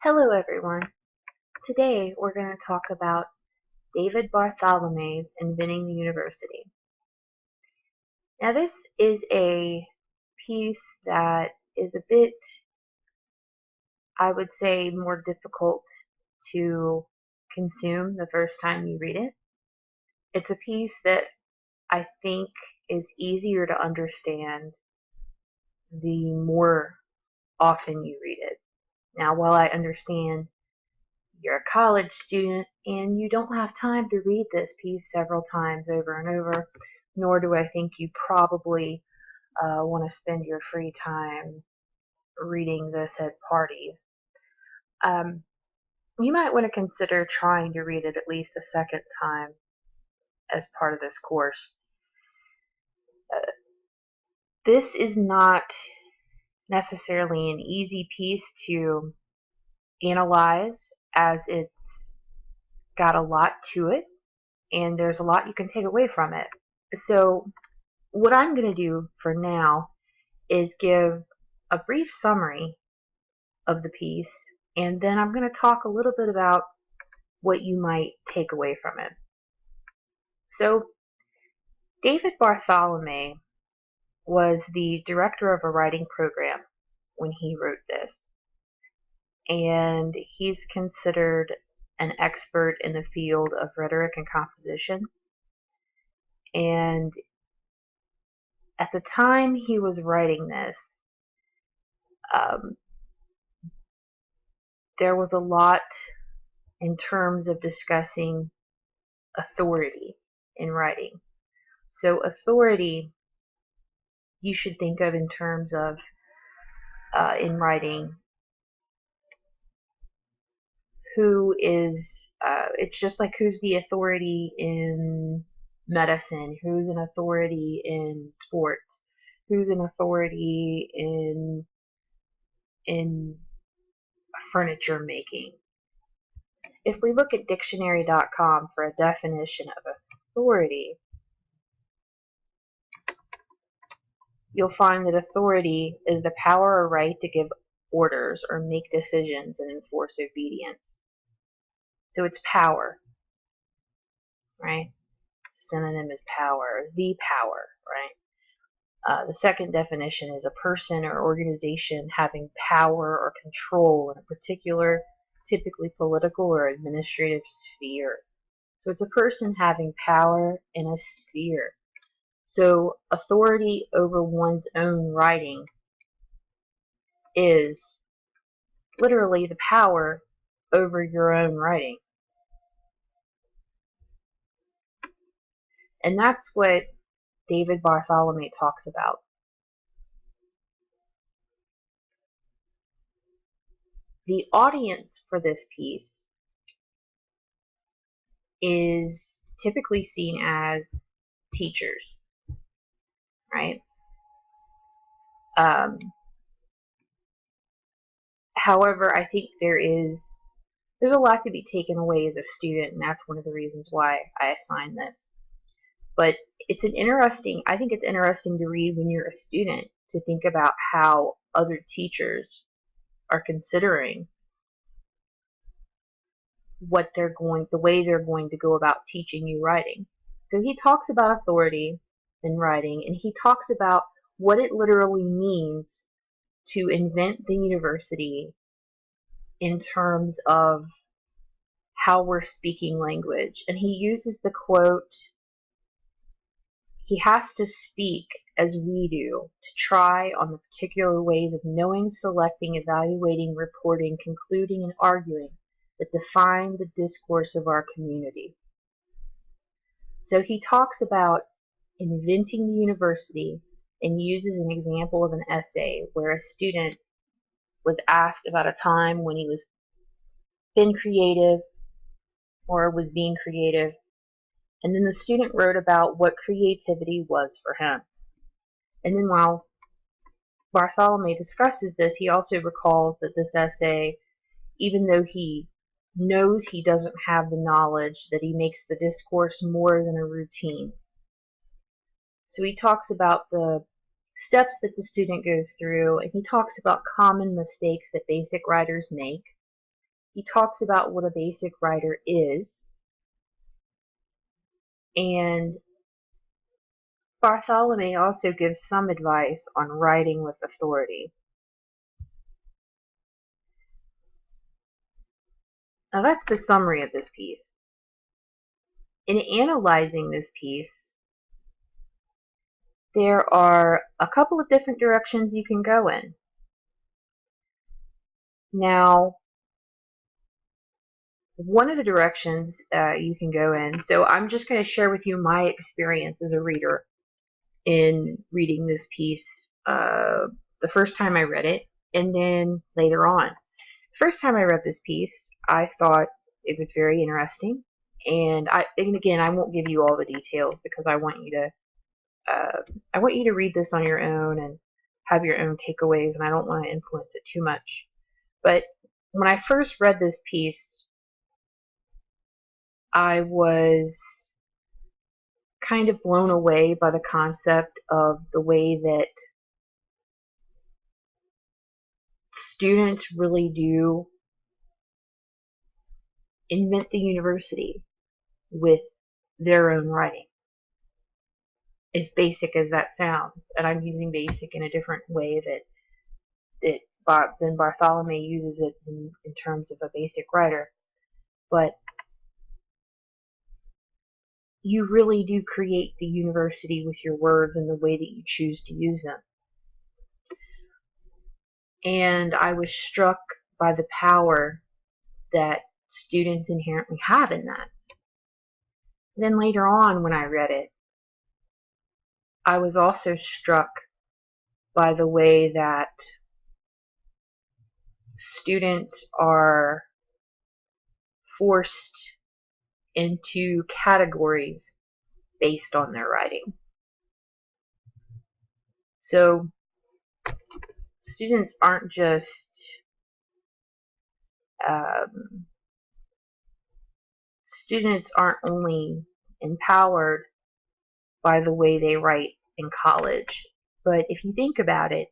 Hello everyone. Today we're going to talk about David Bartholomew's Inventing the University. Now this is a piece that is a bit, I would say, more difficult to consume the first time you read it. It's a piece that I think is easier to understand the more often you read it. Now, while I understand you're a college student and you don't have time to read this piece several times over and over, nor do I think you probably want to spend your free time reading this at parties. Um, you might want to consider trying to read it at least a second time as part of this course. This is not necessarily an easy piece to analyze, as it's got a lot to it and there's a lot you can take away from it. So what I'm going to do for now is give a brief summary of the piece, and then I'm going to talk a little bit about what you might take away from it. So David Bartholomew was the director of a writing program when he wrote this, and he's considered an expert in the field of rhetoric and composition. And at the time he was writing this, there was a lot in terms of discussing authority in writing. So authority, you should think of in terms of, in writing, who is, it's just like who's the authority in medicine, who's an authority in sports, who's an authority in furniture making. If we look at dictionary.com for a definition of authority, you'll find that authority is the power or right to give orders or make decisions and enforce obedience. So it's power, right? The synonym is power, the power, right? The second definition is a person or organization having power or control in a particular, typically political or administrative sphere. So it's a person having power in a sphere. So authority over one's own writing is literally the power over your own writing. And that's what David Bartholomew talks about. The audience for this piece is typically seen as teachers, right? However, I think there's a lot to be taken away as a student, and that's one of the reasons why I assigned this. But it's I think it's interesting to read when you're a student, to think about how other teachers are considering the way they're going to go about teaching you writing. So he talks about authority in writing, and he talks about what it literally means to invent the university in terms of how we're speaking language. And he uses the quote, "He has to speak as we do, to try on the particular ways of knowing, selecting, evaluating, reporting, concluding, and arguing that define the discourse of our community." So he talks about inventing the university and uses an example of an essay where a student was asked about a time when he was been creative or was being creative, and then the student wrote about what creativity was for him. And then while Bartholomew discusses this, he also recalls that this essay, even though he knows he doesn't have the knowledge, that he makes the discourse more than a routine. So he talks about the steps that the student goes through, and he talks about common mistakes that basic writers make. He talks about what a basic writer is, and Bartholomew also gives some advice on writing with authority. Now that's the summary of this piece. In analyzing this piece, there are a couple of different directions you can go in. Now, one of the directions you can go in, so I'm just going to share with you my experience as a reader in reading this piece the first time I read it, and then later on. First time I read this piece, I thought it was very interesting, and again, I won't give you all the details because I want you to read this on your own and have your own takeaways, and I don't want to influence it too much. But when I first read this piece, I was kind of blown away by the concept of the way that students really do invent the university with their own writing. As basic as that sounds, and I'm using basic in a different way than Bartholomew uses it in terms of a basic writer, but you really do create the university with your words and the way that you choose to use them. And I was struck by the power that students inherently have in that. Then later on, when I read it, I was also struck by the way that students are forced into categories based on their writing. So students aren't just students aren't only empowered by the way they write in college, but if you think about it,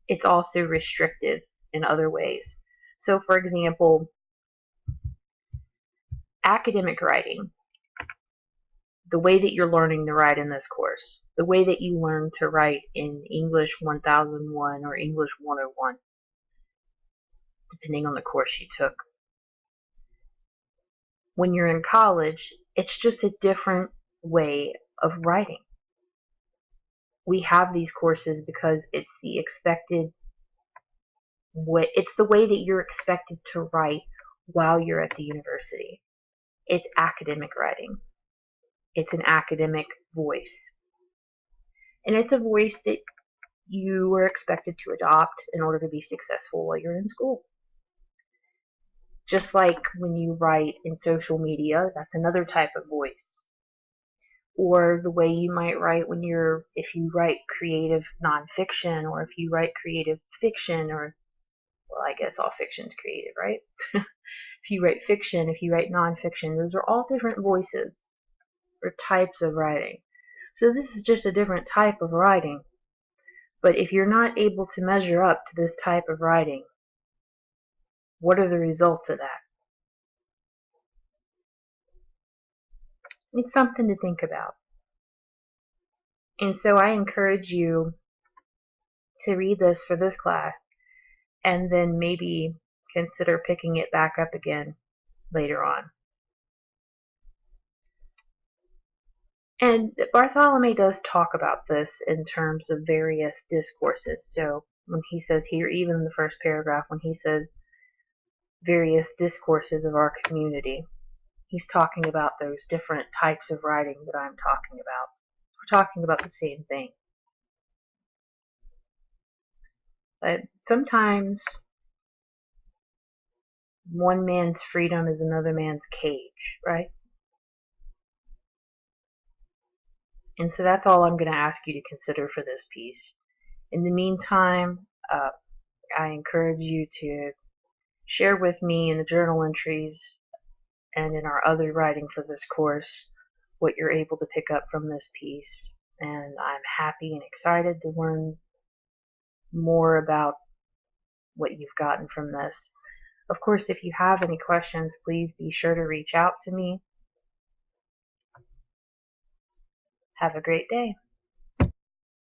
it's also restrictive in other ways. So for example, academic writing, the way that you're learning to write in this course, the way that you learn to write in English 1001 or English 101, depending on the course you took. When you're in college, it's just a different way of writing. We have these courses because it's the expected way, it's the way that you're expected to write while you're at the university. It's academic writing. It's an academic voice. And it's a voice that you are expected to adopt in order to be successful while you're in school. Just like when you write in social media, that's another type of voice. Or the way you might write if you write creative nonfiction, or if you write creative fiction, or, well, I guess all fiction's creative, right? If you write fiction, if you write nonfiction, those are all different voices or types of writing. So this is just a different type of writing. But if you're not able to measure up to this type of writing, what are the results of that? It's something to think about. And so I encourage you to read this for this class and then maybe consider picking it back up again later on. And Bartholomew does talk about this in terms of various discourses. So when he says here, even in the first paragraph, when he says various discourses of our community, he's talking about those different types of writing that I'm talking about. We're talking about the same thing. But sometimes one man's freedom is another man's cage, right? And so that's all I'm going to ask you to consider for this piece. In the meantime, I encourage you to share with me in the journal entries and in our other writing for this course what you're able to pick up from this piece. And I'm happy and excited to learn more about what you've gotten from this. Of course, if you have any questions, please be sure to reach out to me. Have a great day.